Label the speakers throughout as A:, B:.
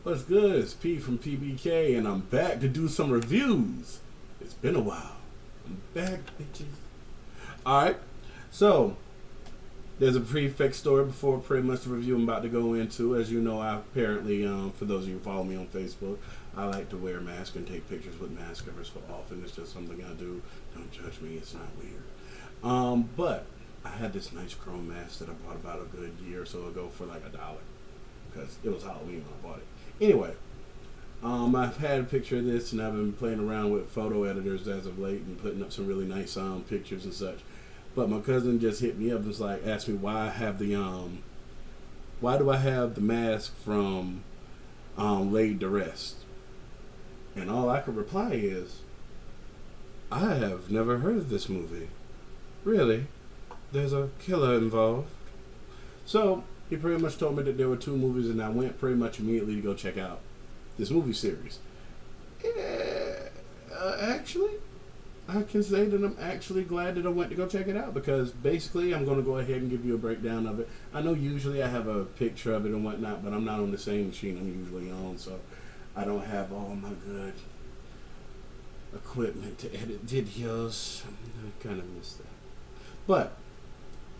A: What's good? It's P from PBK, and I'm back to do some reviews. It's been a while. I'm back, bitches. Alright, so there's a prefix story before pretty much the review I'm about to go into. As you know, I apparently, for those of you who follow me on Facebook, I like to wear a mask and take pictures with mask covers so often. It's just something I do. Don't judge me, it's not weird. But I had this nice chrome mask that I bought about a good year or so ago for like $1 because it was Halloween when I bought it. Anyway, I've had a picture of this and I've been playing around with photo editors as of late and putting up some really nice pictures and such. But my cousin just hit me up and was like, asked me why I have the why do I have the mask from Laid to Rest? And all I could reply is, I have never heard of this movie. Really? There's a killer involved. So he pretty much told me that there were two movies, and I went pretty much immediately to go check out this movie series. Actually, I can say that I'm actually glad that I went to go check it out because basically I'm going to go ahead and give you a breakdown of it. I know usually I have a picture of it and whatnot, but I'm not on the same machine I'm usually on, so I don't have all my good equipment to edit videos. I kind of miss that. But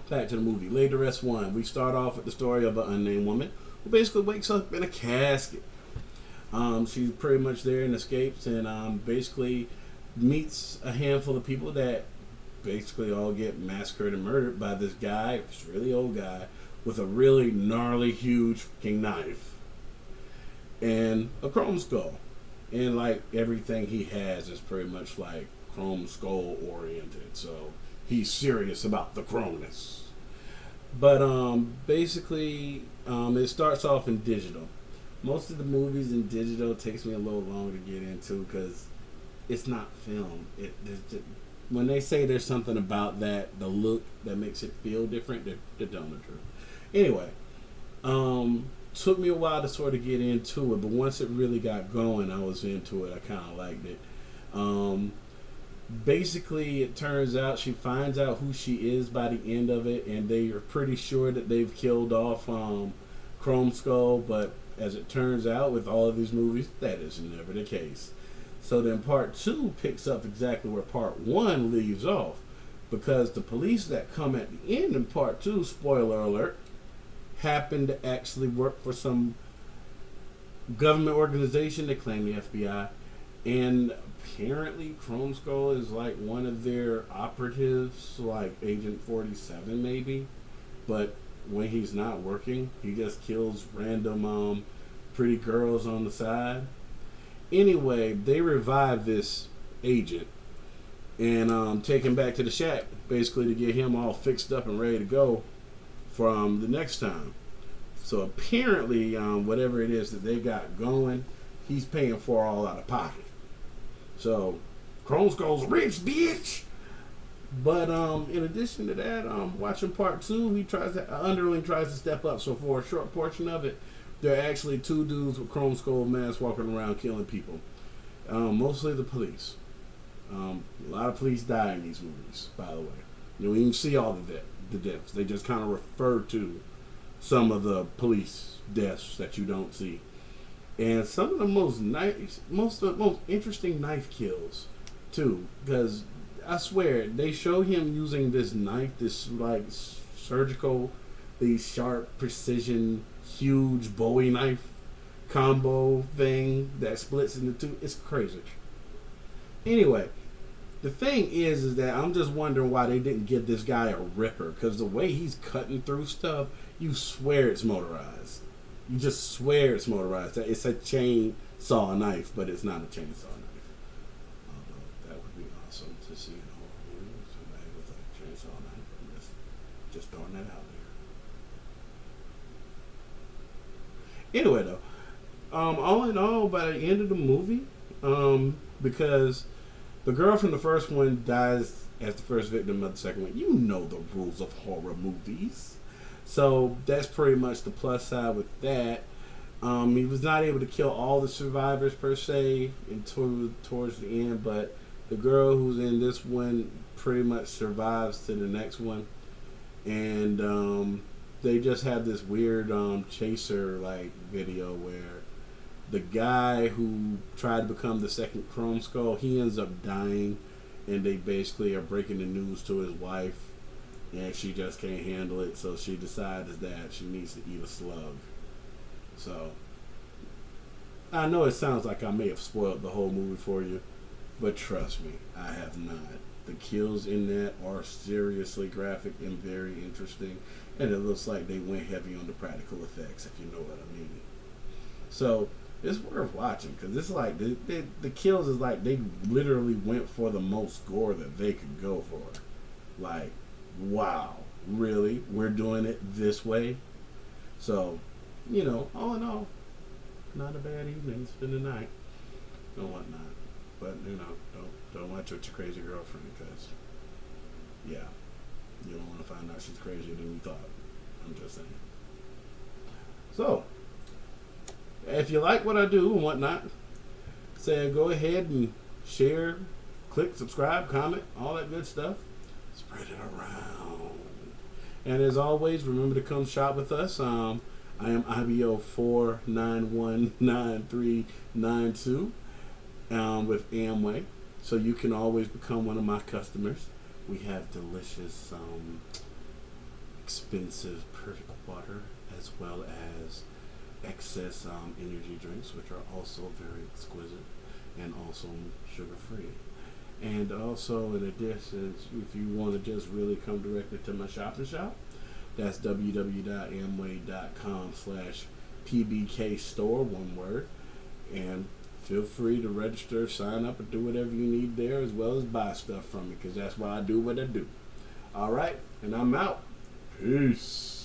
A: back to the movie. Laid to Rest 1. We start off with the story of an unnamed woman who basically wakes up in a casket. She's pretty much there and escapes and basically meets a handful of people that basically all get massacred and murdered by this guy, this really old guy, with a really gnarly, huge fucking knife and a Chromskull. And like everything he has is pretty much like Chromskull oriented, so he's serious about the chromeness. But basically, it starts off in digital. Most of the movies in digital takes me a little longer to get into because it's not film. When they say there's something about that, the look that makes it feel different, they're telling the truth. Anyway, took me a while to sort of get into it, but once it really got going, I was into it. I kind of liked it. Basically, it turns out she finds out who she is by the end of it, and they are pretty sure that they've killed off Chromskull, but as it turns out with all of these movies, that is never the case. So then part 2 picks up exactly where part 1 leaves off, because the police that come at the end in part 2, spoiler alert, happen to actually work for some government organization. They claim the FBI, and apparently Chromskull is like one of their operatives, like Agent 47 maybe, but when he's not working, he just kills random pretty girls on the side. Anyway, they revive this agent and take him back to the shack, basically to get him all fixed up and ready to go from the next time. So apparently, whatever it is that they got going, he's paying for all out of pocket. So, Chromskull's rich, bitch! But in addition to that, watching part 2, underling tries to step up. So for a short portion of it, there are actually two dudes with Chromskull masks walking around killing people. Mostly the police. A lot of police die in these movies, by the way. You don't even see all the deaths. They just kind of refer to some of the police deaths that you don't see. And some of the most interesting knife kills, too, because I swear they show him using this knife, this like surgical, these sharp precision, huge Bowie knife combo thing that splits into two. It's crazy. Anyway, the thing is that I'm just wondering why they didn't give this guy a ripper, because the way he's cutting through stuff, you swear it's motorized. You just swear it's motorized. It's a chainsaw knife, but it's not a chainsaw knife. Although that would be awesome to see in a horror movie. Somebody with a chainsaw knife. I'm just throwing that out there. Anyway, though, all in all, by the end of the movie, because the girl from the first one dies as the first victim of the second one. You know the rules of horror movies. So that's pretty much the plus side with that. He was not able to kill all the survivors per se towards the end, but the girl who's in this one pretty much survives to the next one. And they just have this weird chaser like video where The guy who tried to become the second Chromskull, he ends up dying, and they basically are breaking the news to his wife, and she just can't handle it, so she decides that she needs to eat a slug. So, I know it sounds like I may have spoiled the whole movie for you, but trust me, I have not. The kills in that are seriously graphic and very interesting, and it looks like they went heavy on the practical effects, if you know what I mean. So, it's worth watching, because it's like, the kills is like they literally went for the most gore that they could go for. Like, wow, really? We're doing it this way? So, all in all, not a bad evening. Spend the night and whatnot. But, don't watch it with your crazy girlfriend, because, yeah, you don't want to find out she's crazier than you thought. I'm just saying. So, if you like what I do and whatnot, go ahead and share, click, subscribe, comment, all that good stuff. Spread it around. And as always, remember to come shop with us. I am IBO4919392 with Amway. So you can always become one of my customers. We have delicious, expensive, perfect water, as well as excess energy drinks, which are also very exquisite and also sugar-free. And also, in addition, if you want to just really come directly to my shop, that's www.amway.com/PBK store, one word. And feel free to register, sign up, and do whatever you need there, as well as buy stuff from me, because that's why I do what I do. All right, and I'm out. Peace.